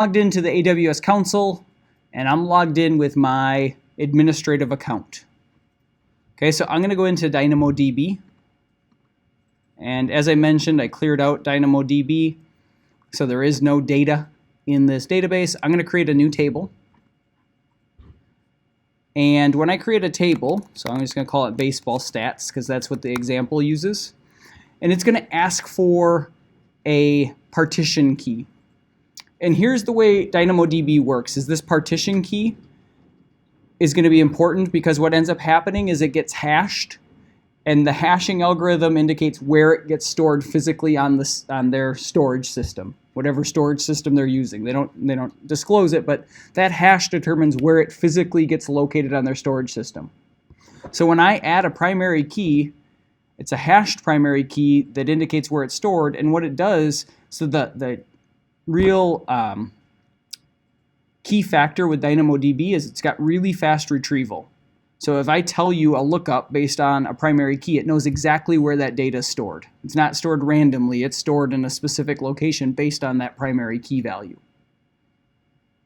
Logged into the AWS console, and I'm logged in with my administrative account. Okay, so I'm going to go into DynamoDB. And as I mentioned, I cleared out DynamoDB, so there is no data in this database. I'm going to create a new table. And when I create a table, so I'm just going to call it baseball stats because that's what the example uses. And it's going to ask for a partition key. And here's the way DynamoDB works, is this partition key is going to be important because what ends up happening is it gets hashed, and the hashing algorithm indicates where it gets stored physically on their storage system, whatever storage system they're using. They don't disclose it, but that hash determines where it physically gets located on their storage system. So when I add a primary key, it's a hashed primary key that indicates where it's stored, and what it does, so the real key factor with DynamoDB is it's got really fast retrieval. So if I tell you a lookup based on a primary key, it knows exactly where that data is stored. It's not stored randomly, it's stored in a specific location based on that primary key value.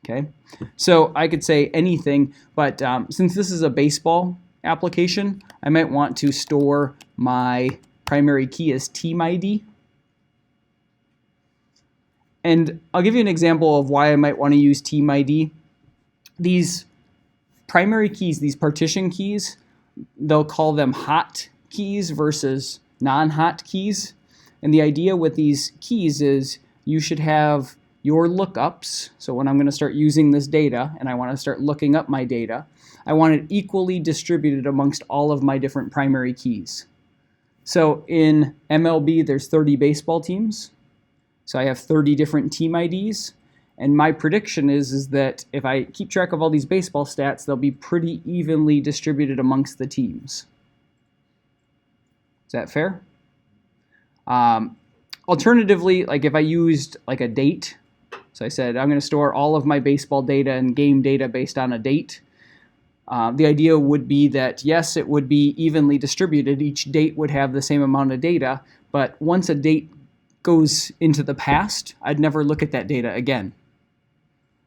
Okay, so I could say anything, but since this is a baseball application, I might want to store my primary key as team ID. And I'll give you an example of why I might want to use team ID. These primary keys, these partition keys, they'll call them hot keys versus non-hot keys. And the idea with these keys is you should have your lookups. So when I'm going to start using this data and I want to start looking up my data, I want it equally distributed amongst all of my different primary keys. So in MLB, there's 30 baseball teams. So I have 30 different team IDs, and my prediction is that if I keep track of all these baseball stats, they'll be pretty evenly distributed amongst the teams. Is that fair? Alternatively, like if I used like a date, so I said I'm going to store all of my baseball data and game data based on a date. The idea would be that, yes, it would be evenly distributed. Each date would have the same amount of data, but once a date goes into the past, I'd never look at that data again.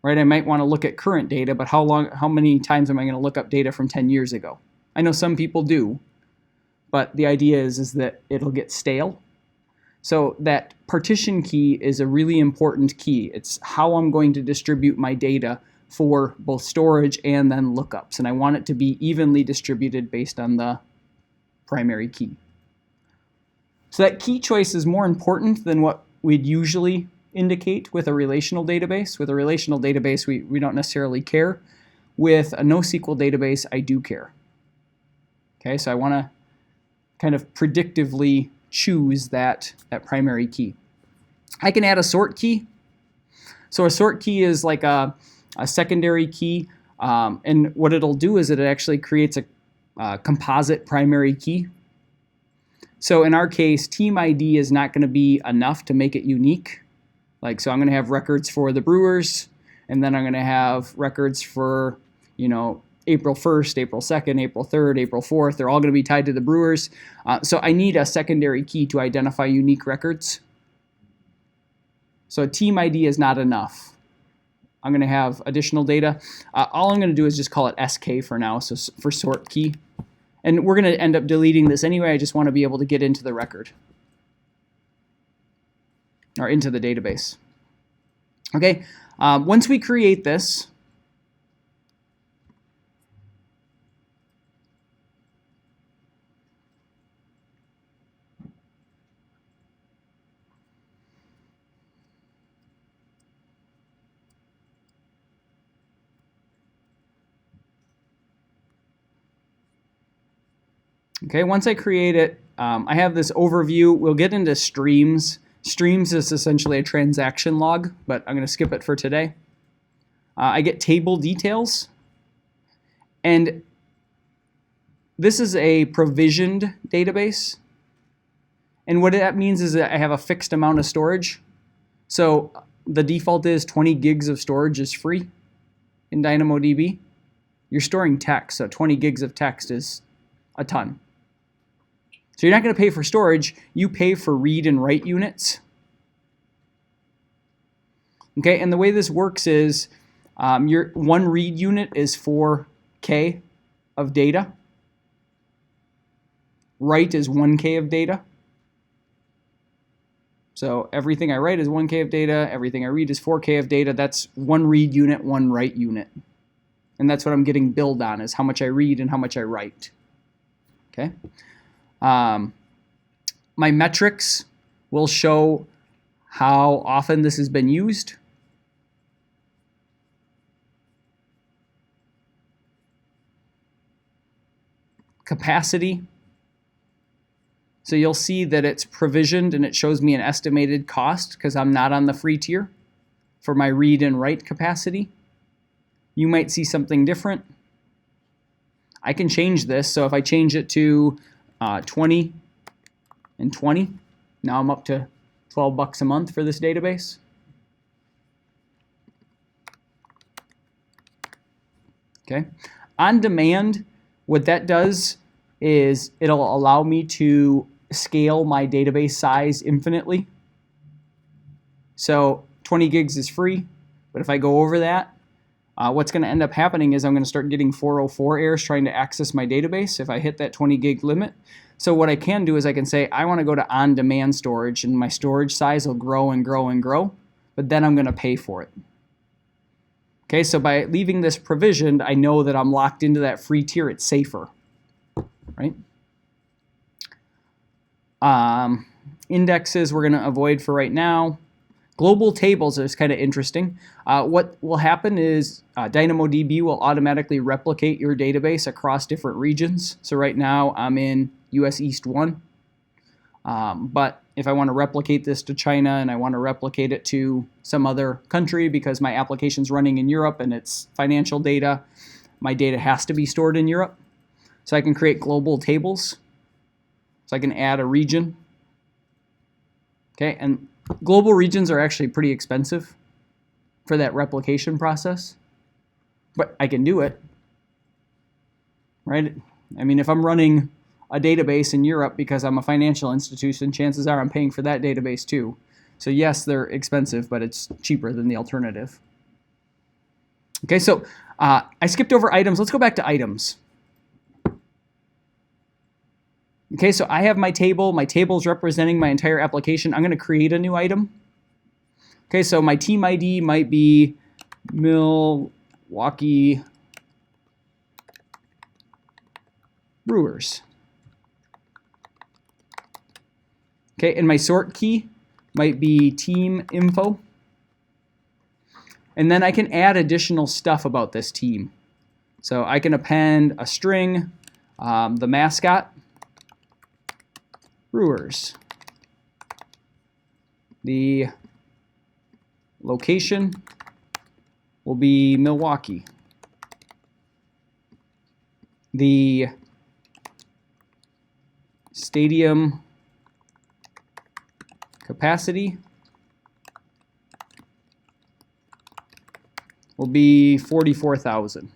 Right? I might want to look at current data, but how many times am I going to look up data from 10 years ago? I know some people do, but the idea is that it'll get stale. So that partition key is a really important key. It's how I'm going to distribute my data for both storage and then lookups, and I want it to be evenly distributed based on the primary key. So that key choice is more important than what we'd usually indicate with a relational database. With a relational database, we don't necessarily care. With a NoSQL database, I do care. Okay, so I want to kind of predictively choose that primary key. I can add a sort key. So a sort key is like a secondary key, and what it'll do is it actually creates a composite primary key. So in our case, team ID is not going to be enough to make it unique. So I'm going to have records for the Brewers, and then I'm going to have records for, April 1st, April 2nd, April 3rd, April 4th. They're all going to be tied to the Brewers. So I need a secondary key to identify unique records. So a team ID is not enough. I'm going to have additional data. All I'm going to do is just call it SK for now, so for sort key. And we're going to end up deleting this anyway. I just want to be able to get into the record or into the database. Okay, once we create this, okay, once I create it, I have this overview. We'll get into streams. Streams is essentially a transaction log, but I'm going to skip it for today. I get table details, and this is a provisioned database. And what that means is that I have a fixed amount of storage. So the default is 20 gigs of storage is free in DynamoDB. You're storing text, so 20 gigs of text is a ton. So you're not going to pay for storage, you pay for read and write units. Okay, and the way this works is your one read unit is 4K of data. Write is 1K of data. So everything I write is 1K of data. Everything I read is 4K of data. That's one read unit, one write unit. And that's what I'm getting billed on, is how much I read and how much I write. Okay. My metrics will show how often this has been used. Capacity. So you'll see that it's provisioned and it shows me an estimated cost because I'm not on the free tier for my read and write capacity. You might see something different. I can change this. So if I change it to 20 and 20, now I'm up to $12 a month for this database. Okay. On demand, what that does is it'll allow me to scale my database size infinitely. So 20 gigs is free, but if I go over that, what's going to end up happening is I'm going to start getting 404 errors trying to access my database if I hit that 20 gig limit. So what I can do is I can say I want to go to on-demand storage, and my storage size will grow and grow and grow, but then I'm going to pay for it. Okay, so by leaving this provisioned, I know that I'm locked into that free tier. It's safer, right? Indexes we're going to avoid for right now. Global tables is kind of interesting. What will happen is DynamoDB will automatically replicate your database across different regions. So right now I'm in US East 1. But if I want to replicate this to China and I want to replicate it to some other country because my application's running in Europe and it's financial data, my data has to be stored in Europe. So I can create global tables. So I can add a region. Okay, and global regions are actually pretty expensive for that replication process, but I can do it, right? I mean, if I'm running a database in Europe because I'm a financial institution, chances are I'm paying for that database too. So yes, they're expensive, but it's cheaper than the alternative. Okay, so I skipped over items. Let's go back to items. Okay, so I have my table. My table is representing my entire application. I'm going to create a new item. Okay, so my team ID might be Milwaukee Brewers. Okay, and my sort key might be team info. And then I can add additional stuff about this team. So I can append a string, the mascot, Brewers. The location will be Milwaukee. The stadium capacity will be 44,000.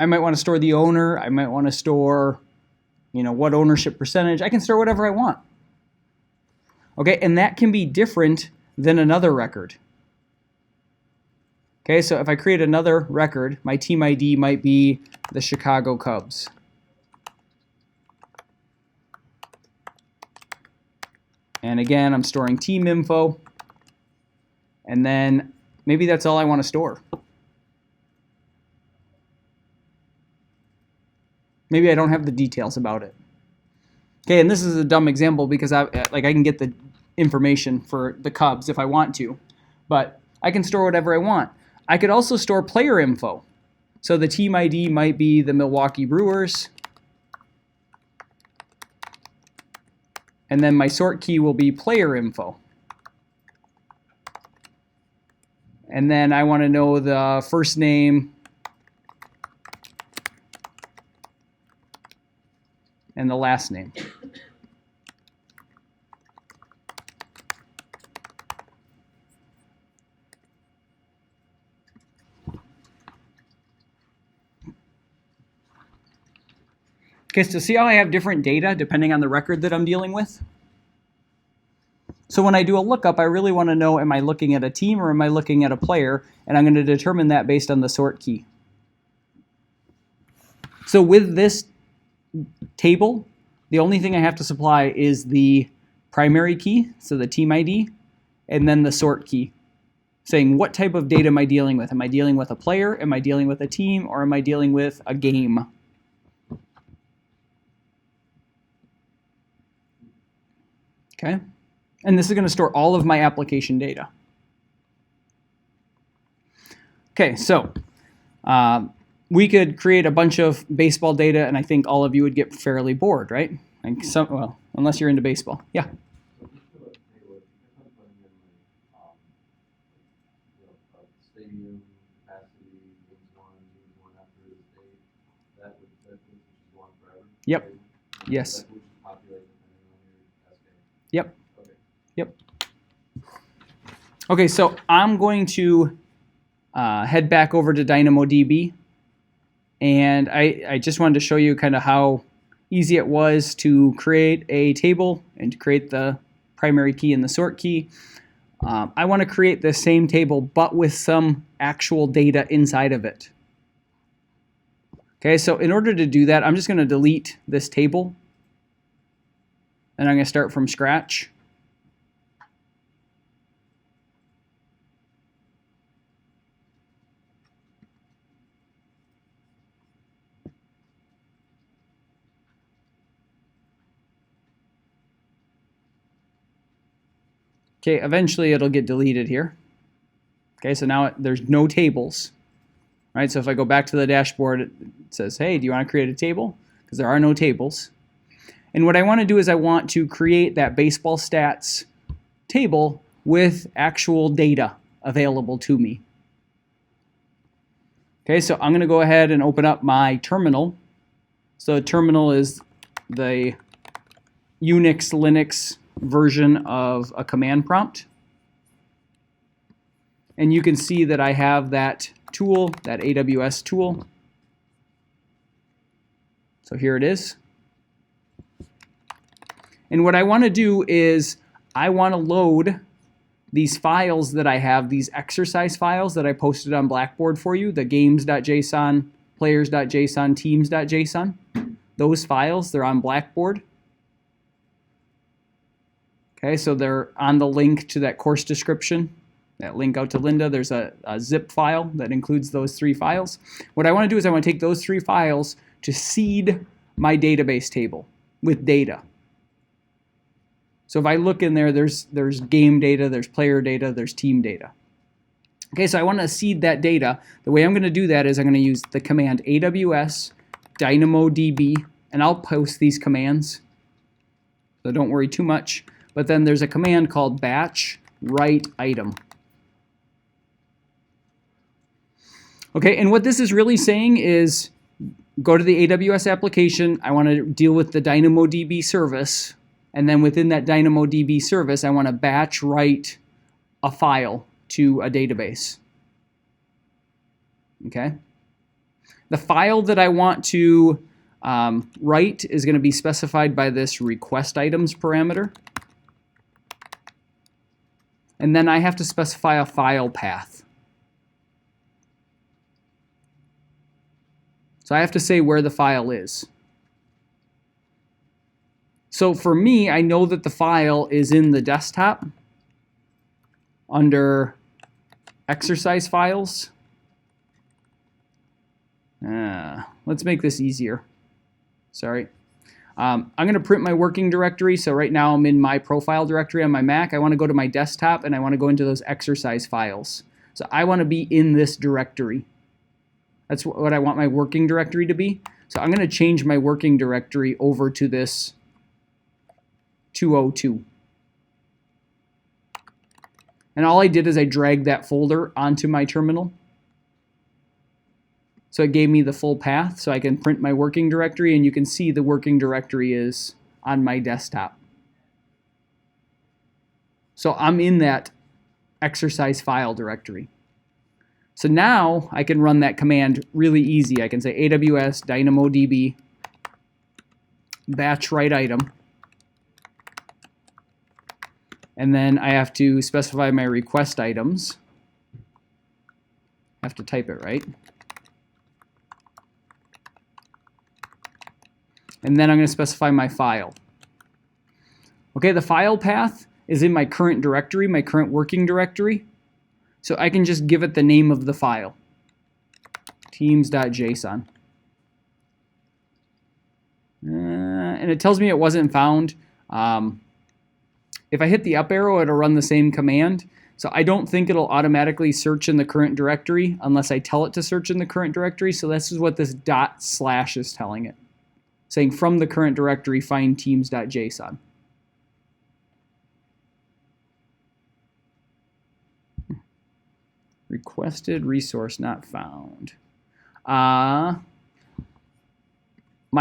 I might want to store the owner. I might want to store, what ownership percentage. I can store whatever I want. Okay, and that can be different than another record. Okay, so if I create another record, my team ID might be the Chicago Cubs. And again, I'm storing team info. And then maybe that's all I want to store. Maybe I don't have the details about it. Okay, and this is a dumb example because I can get the information for the Cubs if I want to, but I can store whatever I want. I could also store player info. So the team ID might be the Milwaukee Brewers. And then my sort key will be player info. And then I want to know the first name and the last name. Okay, so see how I have different data depending on the record that I'm dealing with? So when I do a lookup, I really want to know, am I looking at a team or am I looking at a player? And I'm going to determine that based on the sort key. So with this table, the only thing I have to supply is the primary key, so the team ID, and then the sort key, saying what type of data am I dealing with? Am I dealing with a player? Am I dealing with a team? Or am I dealing with a game? Okay. And this is going to store all of my application data. Okay, so we could create a bunch of baseball data, and I think all of you would get fairly bored, right? Like well, unless you're into baseball. Yeah. Stadium capacity, games one after the state, that would just go on forever. Yep. Right? Yes. That would just populate depending on your SK. Yep. Okay. Yep. Okay, so I'm going to head back over to DynamoDB, and I just wanted to show you kind of how easy it was to create a table and to create the primary key and the sort key. I want to create the same table, but with some actual data inside of it. Okay, so in order to do that, I'm just going to delete this table, and I'm going to start from scratch. Okay, eventually it'll get deleted here. Okay, so now there's no tables. Right, so if I go back to the dashboard, it says, hey, do you want to create a table? Because there are no tables. And what I want to do is I want to create that baseball stats table with actual data available to me. Okay, so I'm going to go ahead and open up my terminal. So the terminal is the Unix, Linux version of a command prompt. And you can see that I have that tool, that AWS tool. So here it is. And what I want to do is I want to load these files that I have, these exercise files that I posted on Blackboard for you, the games.json, players.json, teams.json. Those files, they're on Blackboard. Okay, so they're on the link to that course description, that link out to Linda. There's a zip file that includes those 3 files. What I want to do is I want to take those 3 files to seed my database table with data. So if I look in there, there's game data, there's player data, there's team data. Okay, so I want to seed that data. The way I'm going to do that is I'm going to use the command AWS DynamoDB, and I'll post these commands, so don't worry too much. But then there's a command called batch write item. Okay, and what this is really saying is go to the AWS application. I want to deal with the DynamoDB service. And then within that DynamoDB service, I want to batch write a file to a database. Okay? The file that I want to write is going to be specified by this request items parameter. And then I have to specify a file path. So I have to say where the file is. So for me, I know that the file is in the desktop under exercise files. Let's make this easier. Sorry. I'm going to print my working directory. So right now I'm in my profile directory on my Mac. I want to go to my desktop and I want to go into those exercise files. So I want to be in this directory. That's what I want my working directory to be. So I'm going to change my working directory over to this 202. And all I did is I dragged that folder onto my terminal. So it gave me the full path, so I can print my working directory, and you can see the working directory is on my desktop. So I'm in that exercise file directory. So now I can run that command really easy. I can say AWS DynamoDB batch write item. And then I have to specify my request items. I have to type it right. And then I'm going to specify my file. Okay, the file path is in my current directory, my current working directory. So I can just give it the name of the file, teams.json. And it tells me it wasn't found. If I hit the up arrow, it'll run the same command. So I don't think it'll automatically search in the current directory unless I tell it to search in the current directory. So this is what this / is telling it, saying from the current directory, find teams.json. Requested resource not found. My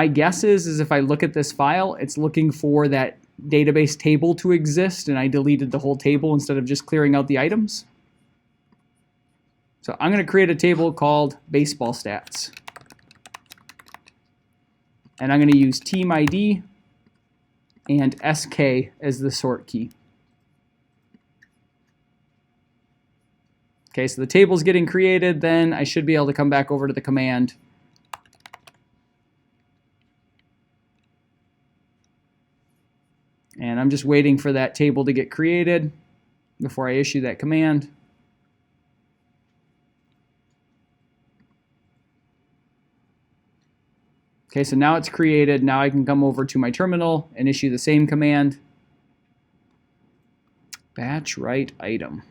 guess is if I look at this file, it's looking for that database table to exist, and I deleted the whole table instead of just clearing out the items. So I'm going to create a table called baseball stats. And I'm going to use team ID and SK as the sort key. Okay, so the table's getting created, then I should be able to come back over to the command. And I'm just waiting for that table to get created before I issue that command. Okay, so now it's created. Now I can come over to my terminal and issue the same command. Batch write item.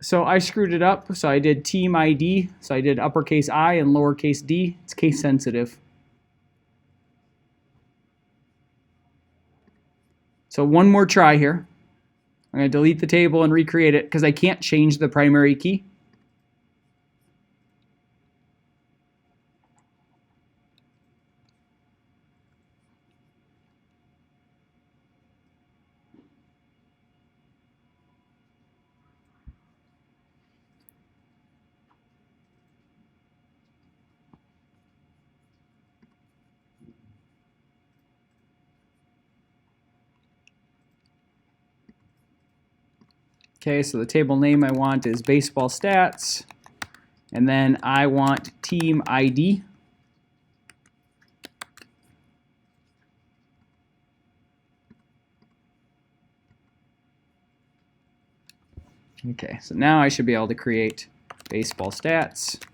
So I screwed it up. So I did team ID. So I did uppercase I and lowercase d. It's case sensitive. So one more try here. I'm going to delete the table and recreate it because I can't change the primary key. Okay, so the table name I want is baseball stats, and then I want team ID. Okay, so now I should be able to create baseball stats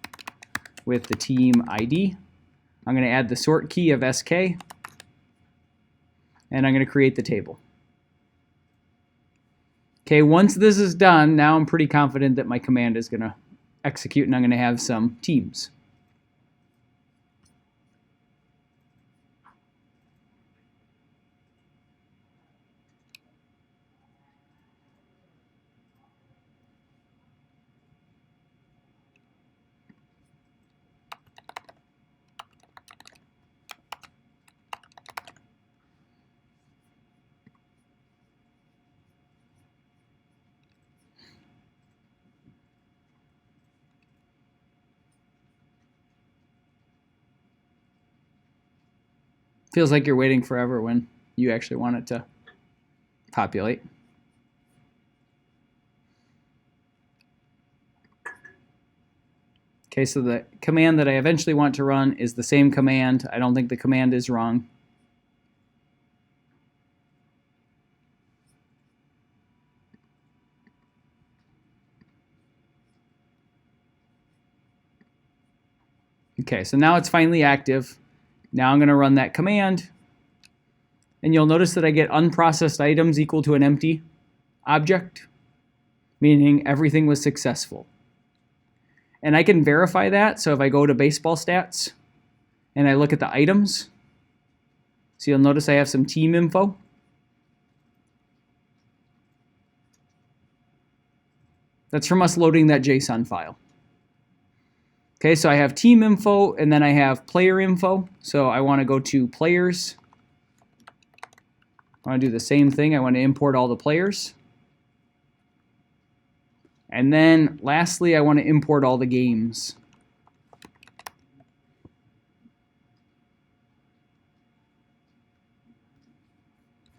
with the team ID. I'm going to add the sort key of SK, and I'm going to create the table. Okay, once this is done, now I'm pretty confident that my command is going to execute and I'm going to have some teams. Feels like you're waiting forever when you actually want it to populate. Okay, so the command that I eventually want to run is the same command. I don't think the command is wrong. Okay, so now it's finally active. Now I'm going to run that command, and you'll notice that I get unprocessed items equal to an empty object, meaning everything was successful. And I can verify that, so if I go to baseball stats and I look at the items, so you'll notice I have some team info. That's from us loading that JSON file. Okay, so I have team info and then I have player info. So I want to go to players. I want to do the same thing. I want to import all the players. And then lastly, I want to import all the games.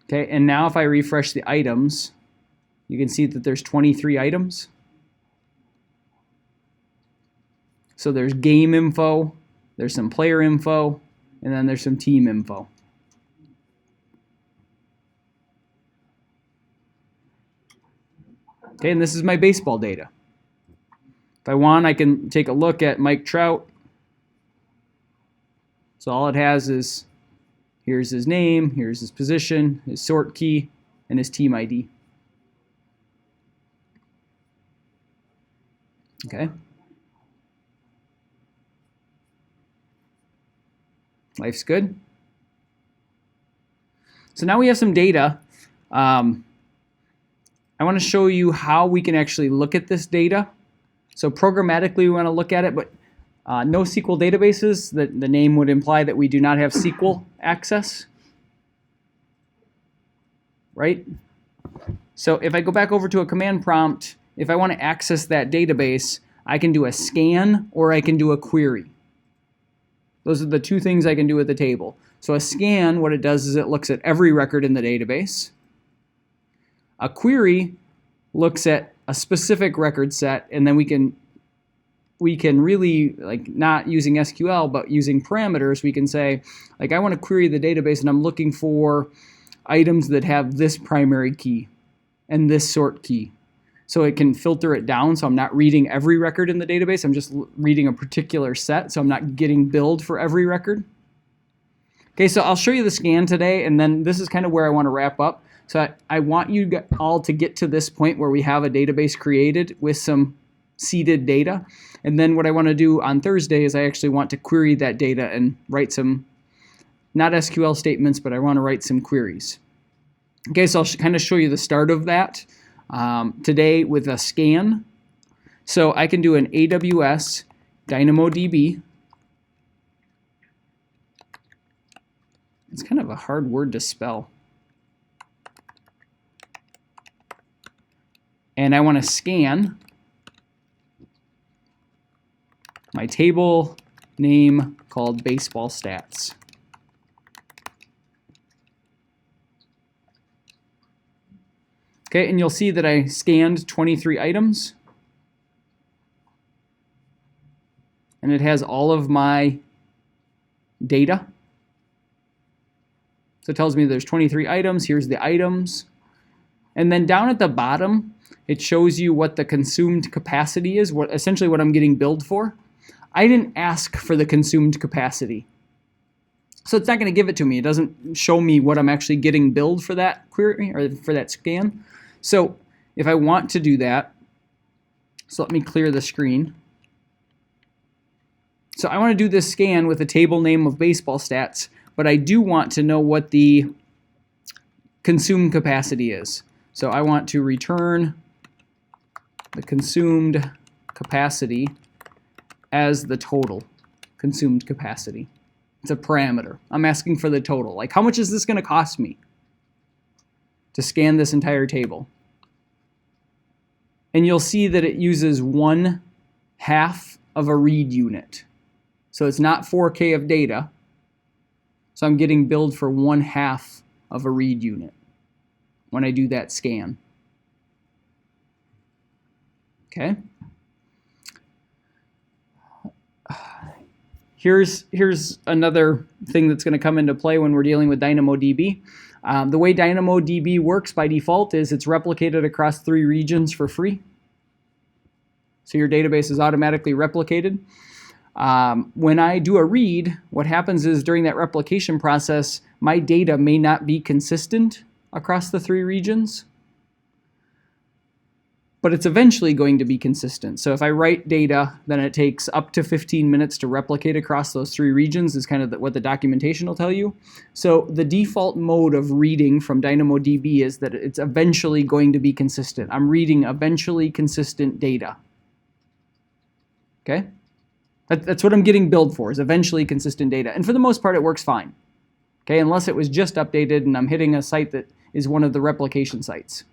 Okay, and now if I refresh the items, you can see that there's 23 items. So there's game info, there's some player info, and then there's some team info. Okay, and this is my baseball data. If I want, I can take a look at Mike Trout. So all it has is, here's his name, here's his position, his sort key, and his team ID. Okay. Life's good. So now we have some data. I want to show you how we can actually look at this data. So programmatically we want to look at it, but NoSQL databases, the name would imply that we do not have SQL access, right? So if I go back over to a command prompt, if I want to access that database, I can do a scan or I can do a query. Those are the two things I can do with the table. So a scan, what it does is it looks at every record in the database. A query looks at a specific record set, and then we can really, like, not using SQL, but using parameters, we can say, like, I want to query the database and I'm looking for items that have this primary key and this sort key. So it can filter it down, so I'm not reading every record in the database, I'm just reading a particular set, so I'm not getting billed for every record. Okay, so I'll show you the scan today, and then this is kind of where I want to wrap up. So I want you all to get to this point where we have a database created with some seeded data. And then what I want to do on Thursday is I actually want to query that data and write some, not SQL statements, but I want to write some queries. Okay, so I'll kind of show you the start of that today with a scan. So I can do an AWS DynamoDB. It's kind of a hard word to spell. And I want to scan my table name called baseball stats. Okay, and you'll see that I scanned 23 items. And it has all of my data. So it tells me there's 23 items. Here's the items. And then down at the bottom, it shows you what the consumed capacity is, essentially what I'm getting billed for. I didn't ask for the consumed capacity. So it's not going to give it to me. It doesn't show me what I'm actually getting billed for that query or for that scan. So if I want to do that, so let me clear the screen. So I want to do this scan with a table name of baseball stats, but I do want to know what the consumed capacity is. So I want to return the consumed capacity as the total consumed capacity. It's a parameter. I'm asking for the total. Like, how much is this going to cost me to scan this entire table? And you'll see that it uses 1/2 of a read unit. So it's not 4K of data. So I'm getting billed for 1/2 of a read unit when I do that scan. Okay. Here's another thing that's going to come into play when we're dealing with DynamoDB. The way DynamoDB works by default is it's replicated across 3 regions for free. So your database is automatically replicated. When I do a read, what happens is during that replication process, my data may not be consistent across the 3 regions, but it's eventually going to be consistent. So if I write data, then it takes up to 15 minutes to replicate across those 3 regions is kind of what the documentation will tell you. So the default mode of reading from DynamoDB is that it's eventually going to be consistent. I'm reading eventually consistent data. Okay? That's what I'm getting billed for, is eventually consistent data. And for the most part, it works fine. Okay, unless it was just updated and I'm hitting a site that is one of the replication sites.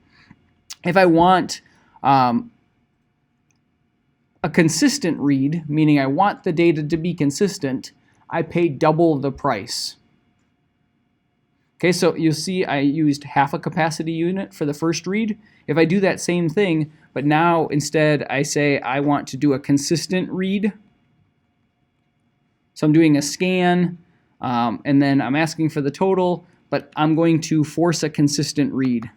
If I want a consistent read, meaning I want the data to be consistent, I pay double the price. Okay, so you'll see I used half a capacity unit for the first read. If I do that same thing, but now instead I say I want to do a consistent read, so I'm doing a scan, and then I'm asking for the total, but I'm going to force a consistent read.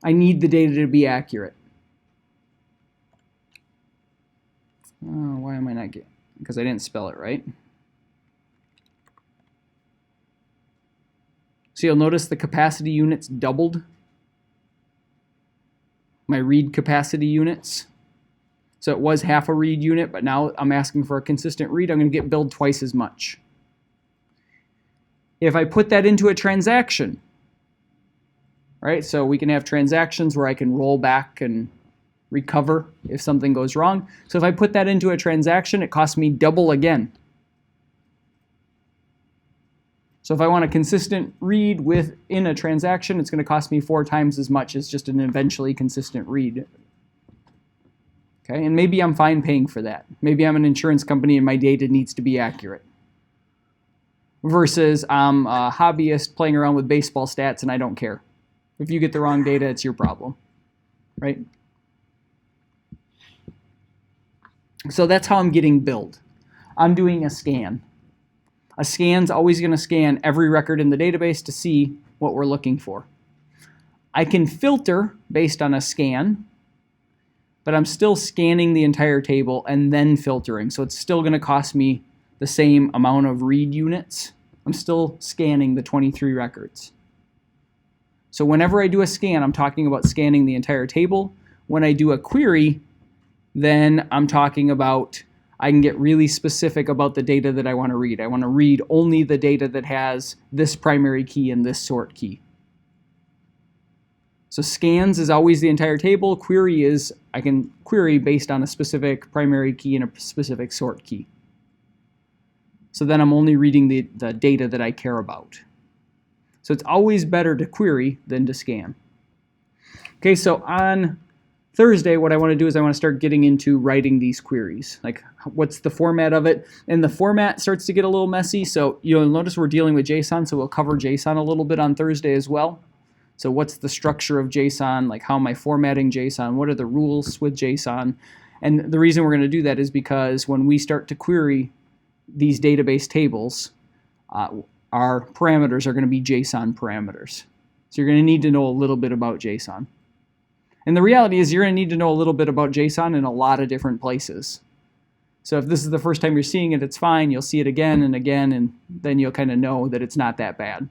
I need the data to be accurate. Why am I not getting? Because I didn't spell it right. So you'll notice the capacity units doubled. My read capacity units. So it was half a read unit, but now I'm asking for a consistent read. I'm going to get billed twice as much. If I put that into a transaction, right? So we can have transactions where I can roll back and recover if something goes wrong. So if I put that into a transaction, it costs me double again. So if I want a consistent read within a transaction, it's going to cost me 4 times as much as just an eventually consistent read. Okay, and maybe I'm fine paying for that. Maybe I'm an insurance company and my data needs to be accurate. Versus I'm a hobbyist playing around with baseball stats and I don't care. If you get the wrong data, it's your problem, right? So that's how I'm getting billed. I'm doing a scan. A scan's always going to scan every record in the database to see what we're looking for. I can filter based on a scan, but I'm still scanning the entire table and then filtering. So it's still going to cost me the same amount of read units. I'm still scanning the 23 records. So whenever I do a scan, I'm talking about scanning the entire table. When I do a query, then I'm talking about I can get really specific about the data that I want to read. I want to read only the data that has this primary key and this sort key. So scans is always the entire table. Query is I can query based on a specific primary key and a specific sort key. So then I'm only reading the data that I care about. So it's always better to query than to scan. Okay, so on Thursday, what I want to do is I want to start getting into writing these queries. Like, what's the format of it? And the format starts to get a little messy. So you'll notice we're dealing with JSON, so we'll cover JSON a little bit on Thursday as well. So what's the structure of JSON? Like, how am I formatting JSON? What are the rules with JSON? And the reason we're going to do that is because when we start to query these database tables, our parameters are going to be JSON parameters. So you're going to need to know a little bit about JSON. And the reality is you're going to need to know a little bit about JSON in a lot of different places. So if this is the first time you're seeing it, it's fine. You'll see it again and again, and then you'll kind of know that it's not that bad.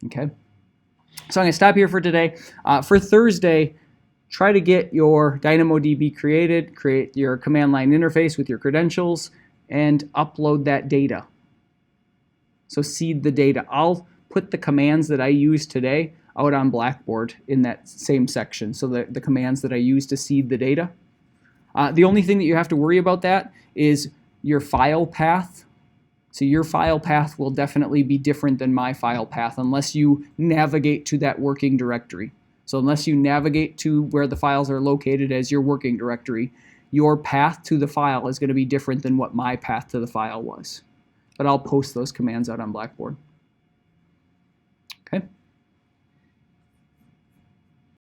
Okay? So I'm going to stop here for today. For Thursday, try to get your DynamoDB created, create your command line interface with your credentials, and upload that data. So seed the data. I'll put the commands that I use today out on Blackboard in that same section. So the commands that I use to seed the data. The only thing that you have to worry about that is your file path. So your file path will definitely be different than my file path unless you navigate to that working directory. So unless you navigate to where the files are located as your working directory, your path to the file is going to be different than what my path to the file was. But I'll post those commands out on Blackboard. Okay.